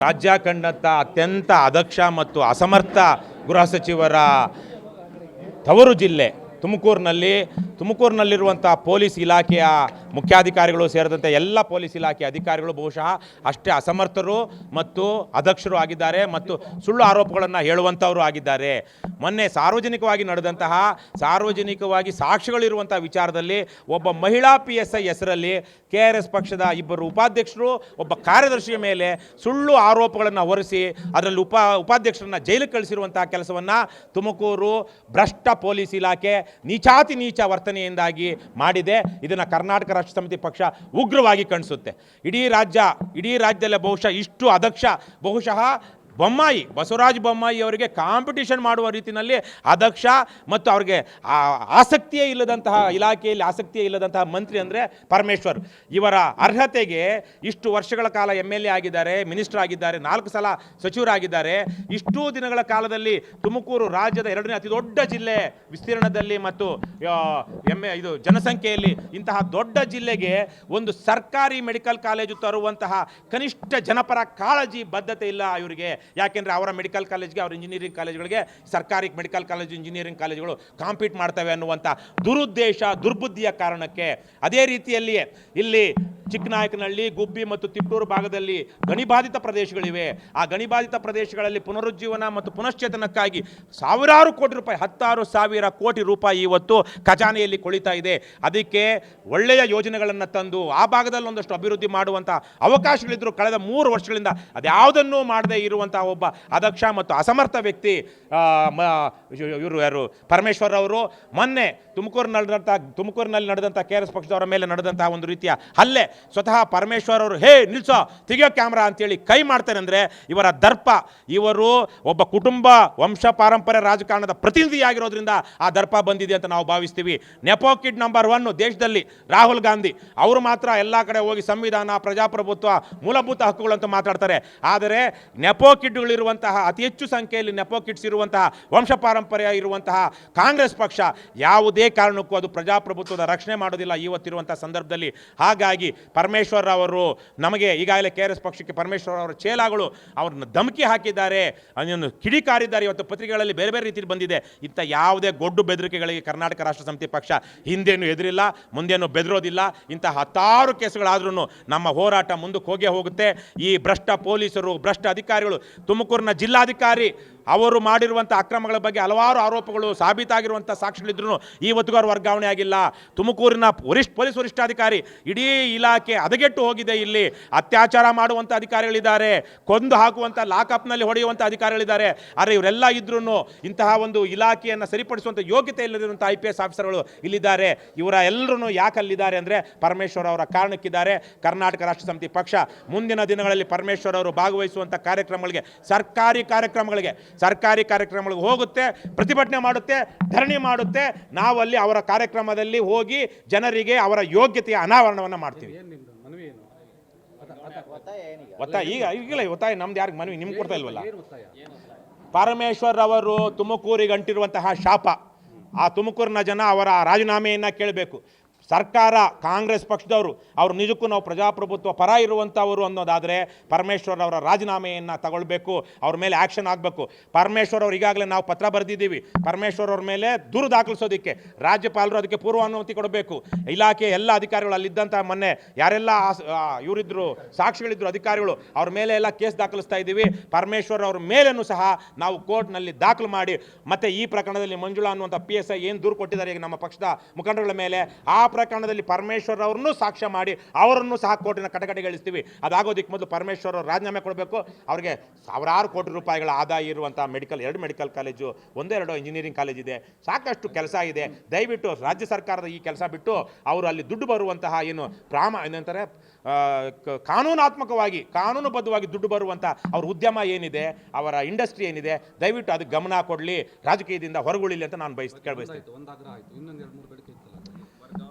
ರಾಜ್ಯ ಕಂಡಂಥ ಅತ್ಯಂತ ಅದಕ್ಷ ಮತ್ತು ಅಸಮರ್ಥ ಗೃಹ ಸಚಿವರ ತವರು ಜಿಲ್ಲೆ ತುಮಕೂರಿನಲ್ಲಿರುವಂಥ ಪೊಲೀಸ್ ಇಲಾಖೆಯ ಮುಖ್ಯಾಧಿಕಾರಿಗಳು ಸೇರಿದಂತೆ ಎಲ್ಲ ಪೊಲೀಸ್ ಇಲಾಖೆ ಅಧಿಕಾರಿಗಳು ಬಹುಶಃ ಅಷ್ಟೇ ಅಸಮರ್ಥರು ಮತ್ತು ಅದಕ್ಷರು ಆಗಿದ್ದಾರೆ ಮತ್ತು ಸುಳ್ಳು ಆರೋಪಗಳನ್ನು ಹೇಳುವಂಥವರು ಆಗಿದ್ದಾರೆ. ಮೊನ್ನೆ ಸಾರ್ವಜನಿಕವಾಗಿ ಸಾಕ್ಷಿಗಳಿರುವಂಥ ವಿಚಾರದಲ್ಲಿ ಒಬ್ಬ ಮಹಿಳಾ PSI ಹೆಸರಲ್ಲಿ KRS ಪಕ್ಷದ ಇಬ್ಬರು ಉಪಾಧ್ಯಕ್ಷರು ಒಬ್ಬ ಕಾರ್ಯದರ್ಶಿಯ ಮೇಲೆ ಸುಳ್ಳು ಆರೋಪಗಳನ್ನು ಹೊರಿಸಿ ಅದರಲ್ಲಿ ಉಪಾಧ್ಯಕ್ಷರನ್ನ ಜೈಲಿಗೆ ಕಳಿಸಿರುವಂಥ ಕೆಲಸವನ್ನು ತುಮಕೂರು ಭ್ರಷ್ಟ ಪೊಲೀಸ್ ಇಲಾಖೆ ನೀಚಾತಿ ನೀಚ ವರ್ತನೆಯಿಂದಾಗಿ ಮಾಡಿದೆ. ಇದನ್ನು ಕರ್ನಾಟಕ ರಾಷ್ಟ್ರ ಸಮಿತಿ ಪಕ್ಷ ಉಗ್ರವಾಗಿ ಖಂಡಿಸುತ್ತೆ. ಇಡೀ ರಾಜ್ಯದಲ್ಲೇ ಬಹುಶಃ ಇಷ್ಟು ಅದಕ್ಷ ಬಹುಶಃ ಬಸವರಾಜ ಬೊಮ್ಮಾಯಿ ಅವರಿಗೆ ಕಾಂಪಿಟಿಷನ್ ಮಾಡುವ ರೀತಿಯಲ್ಲಿ ಅದಕ್ಷ ಮತ್ತು ಅವ್ರಿಗೆ ಆಸಕ್ತಿಯೇ ಇಲ್ಲದಂತಹ ಇಲಾಖೆಯಲ್ಲಿ ಆಸಕ್ತಿಯೇ ಇಲ್ಲದಂತಹ ಮಂತ್ರಿ ಅಂದರೆ ಪರಮೇಶ್ವರ್. ಇವರ ಅರ್ಹತೆಗೆ ಇಷ್ಟು ವರ್ಷಗಳ ಕಾಲ MLA ಆಗಿದ್ದಾರೆ, ಮಿನಿಸ್ಟರ್ ಆಗಿದ್ದಾರೆ, 4 ಸಲ ಸಚಿವರಾಗಿದ್ದಾರೆ. ಇಷ್ಟೂ ದಿನಗಳ ಕಾಲದಲ್ಲಿ ತುಮಕೂರು ರಾಜ್ಯದ 2ನೇ ಅತಿ ದೊಡ್ಡ ಜಿಲ್ಲೆ ವಿಸ್ತೀರ್ಣದಲ್ಲಿ ಮತ್ತು ಜನಸಂಖ್ಯೆಯಲ್ಲಿ ಇಂತಹ ದೊಡ್ಡ ಜಿಲ್ಲೆಗೆ ಒಂದು ಸರ್ಕಾರಿ ಮೆಡಿಕಲ್ ಕಾಲೇಜು ತರುವಂತಹ ಕನಿಷ್ಠ ಜನಪರ ಕಾಳಜಿ ಬದ್ಧತೆ ಇಲ್ಲ ಇವರಿಗೆ. ಯಾಕೆಂದರೆ ಅವರ ಮೆಡಿಕಲ್ ಕಾಲೇಜ್ಗೆ ಅವರ ಇಂಜಿನಿಯರಿಂಗ್ ಕಾಲೇಜುಗಳಿಗೆ ಸರ್ಕಾರಿ ಮೆಡಿಕಲ್ ಕಾಲೇಜು ಇಂಜಿನಿಯರಿಂಗ್ ಕಾಲೇಜುಗಳು ಕಾಂಪೀಟ್ ಮಾಡ್ತವೆ ಅನ್ನುವಂಥ ದುರ್ಬುದ್ಧಿಯ ಕಾರಣಕ್ಕೆ ಅದೇ ರೀತಿಯಲ್ಲಿಯೇ ಇಲ್ಲಿ ಚಿಕ್ಕನಾಯಕನಹಳ್ಳಿ, ಗುಬ್ಬಿ ಮತ್ತು ತಿಪ್ಟೂರು ಭಾಗದಲ್ಲಿ ಗಣಿಬಾಧಿತ ಪ್ರದೇಶಗಳಿವೆ. ಆ ಗಣಿಬಾಧಿತ ಪ್ರದೇಶಗಳಲ್ಲಿ ಪುನರುಜ್ಜೀವನ ಮತ್ತು ಪುನಶ್ಚೇತನಕ್ಕಾಗಿ ಸಾವಿರಾರು ಕೋಟಿ ರೂಪಾಯಿ 16,000 ಕೋಟಿ ರೂಪಾಯಿ ಇವತ್ತು ಖಜಾನೆಯಲ್ಲಿ ಕೊಳಿತಾ ಇದೆ. ಅದಕ್ಕೆ ಒಳ್ಳೆಯ ಯೋಜನೆಗಳನ್ನು ತಂದು ಆ ಭಾಗದಲ್ಲಿ ಒಂದಷ್ಟು ಅಭಿವೃದ್ಧಿ ಮಾಡುವಂಥ ಅವಕಾಶಗಳಿದ್ದರೂ ಕಳೆದ 3 ವರ್ಷಗಳಿಂದ ಅದ್ಯಾವುದನ್ನೂ ಮಾಡದೇ ಇರುವಂಥ ಒಬ್ಬ ಅದಕ್ಷ ಮತ್ತು ಅಸಮರ್ಥ ವ್ಯಕ್ತಿ ಯಾರು ಪರಮೇಶ್ವರ್ ಅವರು. ಮೊನ್ನೆ ತುಮಕೂರಿನಲ್ಲಿ ನಡೆದಂಥ KRS ಪಕ್ಷದವರ ಮೇಲೆ ನಡೆದಂತಹ ಒಂದು ರೀತಿಯ ಹಲ್ಲೆ ಸ್ವತಃ ಪರಮೇಶ್ವರ್ ಅವರು ನಿಲ್ಸೋ ತೆಗಿಯೋ ಕ್ಯಾಮ್ರಾ ಅಂತೇಳಿ ಕೈ ಮಾಡ್ತಾರೆ ಅಂದರೆ ಇವರ ದರ್ಪ. ಇವರು ಒಬ್ಬ ಕುಟುಂಬ ವಂಶ ಪಾರಂಪರ್ಯ ರಾಜಕಾರಣದ ಪ್ರತಿನಿಧಿಯಾಗಿರೋದ್ರಿಂದ ಆ ದರ್ಪ ಬಂದಿದೆ ಅಂತ ನಾವು ಭಾವಿಸ್ತೀವಿ. ನೆಪೋ ಕಿಡ್ ನಂಬರ್ 1 ದೇಶದಲ್ಲಿ ರಾಹುಲ್ ಗಾಂಧಿ ಅವರು ಮಾತ್ರ ಎಲ್ಲ ಕಡೆ ಹೋಗಿ ಸಂವಿಧಾನ, ಪ್ರಜಾಪ್ರಭುತ್ವ, ಮೂಲಭೂತ ಹಕ್ಕುಗಳಂತ ಮಾತಾಡ್ತಾರೆ. ಆದರೆ ನೆಪೋ ಕಿಡ್ಗಳಿರುವಂತಹ ಅತಿ ಹೆಚ್ಚು ಸಂಖ್ಯೆಯಲ್ಲಿ ನೆಪೋ ಕಿಡ್ಸ್ ಇರುವಂತಹ ವಂಶ ಪಾರಂಪರ್ಯ ಇರುವಂತಹ ಕಾಂಗ್ರೆಸ್ ಪಕ್ಷ ಯಾವುದೇ ಕಾರಣಕ್ಕೂ ಅದು ಪ್ರಜಾಪ್ರಭುತ್ವದ ರಕ್ಷಣೆ ಮಾಡೋದಿಲ್ಲ ಇವತ್ತಿರುವಂಥ ಸಂದರ್ಭದಲ್ಲಿ. ಹಾಗಾಗಿ ಪರಮೇಶ್ವರ್ ಅವರು ನಮಗೆ ಈಗಾಗಲೇ KRS ಪಕ್ಷಕ್ಕೆ ಪರಮೇಶ್ವರ್ ಅವರ ಚೇಲಾಗಳು ಅವ್ರನ್ನ ಧಮಕಿ ಹಾಕಿದ್ದಾರೆ, ಅದನ್ನು ಕಿಡಿಕಾರಿದ್ದಾರೆ. ಇವತ್ತು ಪತ್ರಿಕೆಗಳಲ್ಲಿ ಬೇರೆ ಬೇರೆ ರೀತಿಯಲ್ಲಿ ಬಂದಿದೆ. ಇಂಥ ಯಾವುದೇ ಗೊಡ್ಡು ಬೆದರಿಕೆಗಳಿಗೆ ಕರ್ನಾಟಕ ರಾಷ್ಟ್ರ ಸಮಿತಿ ಪಕ್ಷ ಹಿಂದೇನು ಎದುರಿಲ್ಲ, ಮುಂದೇನು ಬೆದರೋದಿಲ್ಲ. ಇಂಥ 10 ಕೇಸುಗಳಾದ್ರೂ ನಮ್ಮ ಹೋರಾಟ ಮುಂದಕ್ಕೆ ಹೋಗೇ ಹೋಗುತ್ತೆ. ಈ ಭ್ರಷ್ಟ ಪೊಲೀಸರು, ಭ್ರಷ್ಟ ಅಧಿಕಾರಿಗಳು, ತುಮಕೂರಿನ ಜಿಲ್ಲಾಧಿಕಾರಿ ಅವರು ಮಾಡಿರುವಂಥ ಅಕ್ರಮಗಳ ಬಗ್ಗೆ ಹಲವಾರು ಆರೋಪಗಳು ಸಾಬೀತಾಗಿರುವಂಥ ಸಾಕ್ಷಿಗಳಿದ್ರೂ ಇವತ್ತಿಗೂ ಅವರು ವರ್ಗಾವಣೆ ಆಗಿಲ್ಲ. ತುಮಕೂರಿನ ಪೊಲೀಸ್ ವರಿಷ್ಠಾಧಿಕಾರಿ ಇಡೀ ಇಲಾಖೆ ಹದಗೆಟ್ಟು ಹೋಗಿದೆ. ಇಲ್ಲಿ ಅತ್ಯಾಚಾರ ಮಾಡುವಂಥ ಅಧಿಕಾರಿಗಳಿದ್ದಾರೆ, ಕೊಂದು ಹಾಕುವಂಥ ಲಾಕಪ್ನಲ್ಲಿ ಹೊಡೆಯುವಂಥ ಅಧಿಕಾರಿಗಳಿದ್ದಾರೆ. ಆದರೆ ಇವರೆಲ್ಲ ಇದ್ರೂ ಇಂತಹ ಒಂದು ಇಲಾಖೆಯನ್ನು ಸರಿಪಡಿಸುವಂಥ ಯೋಗ್ಯತೆ ಇಲ್ಲದಿರುವಂಥ IPS ಆಫೀಸರ್ಗಳು ಇಲ್ಲಿದ್ದಾರೆ. ಇವರ ಎಲ್ಲರೂ ಯಾಕೆ ಅಲ್ಲಿದ್ದಾರೆ ಅಂದರೆ ಪರಮೇಶ್ವರ್ ಅವರ ಕಾರಣಕ್ಕಿದ್ದಾರೆ. ಕರ್ನಾಟಕ ರಾಷ್ಟ್ರ ಸಮಿತಿ ಪಕ್ಷ ಮುಂದಿನ ದಿನಗಳಲ್ಲಿ ಪರಮೇಶ್ವರ್ ಅವರು ಭಾಗವಹಿಸುವಂಥ ಕಾರ್ಯಕ್ರಮಗಳಿಗೆ ಸರ್ಕಾರಿ ಕಾರ್ಯಕ್ರಮಗಳಿಗೆ ಹೋಗುತ್ತೆ, ಪ್ರತಿಭಟನೆ ಮಾಡುತ್ತೆ, ಧರಣಿ ಮಾಡುತ್ತೆ. ನಾವಲ್ಲಿ ಅವರ ಕಾರ್ಯಕ್ರಮದಲ್ಲಿ ಹೋಗಿ ಜನರಿಗೆ ಅವರ ಯೋಗ್ಯತೆಯ ಅನಾವರಣವನ್ನು ಮಾಡ್ತೀವಿ. ಒತ್ತಾಯ ನಮ್ದು ಯಾರಿಗೆ ಮನವಿ ನಿಮ್ಗೆ ಕೊಡ್ತಾ ಇಲ್ವಲ್ಲ. ಪರಮೇಶ್ವರ್ ಅವರು ತುಮಕೂರಿಗೆ ಅಂಟಿರುವಂತಹ ಶಾಪ, ಆ ತುಮಕೂರಿನ ಜನ ಅವರ ರಾಜೀನಾಮೆಯನ್ನು ಕೇಳಬೇಕು. ಸರ್ಕಾರ, ಕಾಂಗ್ರೆಸ್ ಪಕ್ಷದವರು ಅವರು ನಿಜಕ್ಕೂ ನಾವು ಪ್ರಜಾಪ್ರಭುತ್ವ ಪರ ಇರುವಂಥವರು ಅನ್ನೋದಾದರೆ ಪರಮೇಶ್ವರ್ ಅವರ ರಾಜೀನಾಮೆಯನ್ನು ತಗೊಳ್ಬೇಕು, ಅವ್ರ ಮೇಲೆ ಆ್ಯಕ್ಷನ್ ಆಗಬೇಕು. ಪರಮೇಶ್ವರ್ ಅವರು ಈಗಾಗಲೇ ನಾವು ಪತ್ರ ಬರೆದಿದ್ದೀವಿ. ಪರಮೇಶ್ವರ್ ಅವ್ರ ಮೇಲೆ ದೂರು ದಾಖಲಿಸೋದಕ್ಕೆ ರಾಜ್ಯಪಾಲರು ಅದಕ್ಕೆ ಪೂರ್ವಾನುಮತಿ ಕೊಡಬೇಕು. ಇಲಾಖೆ ಎಲ್ಲ ಅಧಿಕಾರಿಗಳು ಅಲ್ಲಿದ್ದಂಥ ಮೊನ್ನೆ ಯಾರೆಲ್ಲ ಇವರಿದ್ದರು ಸಾಕ್ಷಿಗಳಿದ್ದರು ಅಧಿಕಾರಿಗಳು ಅವ್ರ ಮೇಲೆ ಎಲ್ಲ ಕೇಸ್ ದಾಖಲಿಸ್ತಾ ಇದ್ದೀವಿ. ಪರಮೇಶ್ವರ್ ಅವ್ರ ಮೇಲೇನೂ ಸಹ ನಾವು ಕೋರ್ಟ್ನಲ್ಲಿ ದಾಖಲು ಮಾಡಿ ಮತ್ತು ಈ ಪ್ರಕರಣದಲ್ಲಿ ಮಂಜುಳಾ ಅನ್ನುವಂಥ PSI ಏನು ದೂರು ಕೊಟ್ಟಿದ್ದಾರೆ ಈಗ ನಮ್ಮ ಪಕ್ಷದ ಮುಖಂಡರುಗಳ ಮೇಲೆ, ಆ ಪ್ರಕರಣದಲ್ಲಿ ಪರಮೇಶ್ವರ್ ಅವರನ್ನು ಸಾಕ್ಷ್ಯ ಮಾಡಿ ಅವರನ್ನು ಸಹ ಕೋರ್ಟಿನ ಕಟಕಟೆಗಳಿಸ್ತೀವಿ. ಅದಾಗೋದಕ್ಕೆ ಮೊದಲು ಪರಮೇಶ್ವರ್ ಅವರು ರಾಜೀನಾಮೆ ಕೊಡಬೇಕು. ಅವರಿಗೆ ಸಾವಿರಾರು ಕೋಟಿ ರೂಪಾಯಿಗಳ ಆದಾಯ ಇರುವಂಥ 2 ಮೆಡಿಕಲ್ ಕಾಲೇಜು, 1-2 ಇಂಜಿನಿಯರಿಂಗ್ ಕಾಲೇಜ್ ಇದೆ, ಸಾಕಷ್ಟು ಕೆಲಸ ಇದೆ. ದಯವಿಟ್ಟು ರಾಜ್ಯ ಸರ್ಕಾರದ ಈ ಕೆಲಸ ಬಿಟ್ಟು ಅವರು ಅಲ್ಲಿ ದುಡ್ಡು ಬರುವಂತಹ ಏನಂತಾರೆ ಕಾನೂನುಬದ್ಧವಾಗಿ ದುಡ್ಡು ಬರುವಂಥ ಅವ್ರ ಉದ್ಯಮ ಏನಿದೆ, ಅವರ ಇಂಡಸ್ಟ್ರಿ ಏನಿದೆ, ದಯವಿಟ್ಟು ಅದಕ್ಕೆ ಗಮನ ಕೊಡಲಿ, ರಾಜಕೀಯದಿಂದ ಹೊರಗುಳಿಲಿ ಅಂತ ನಾನು ಕೇಳಬಯಸ್ತೀನಿ.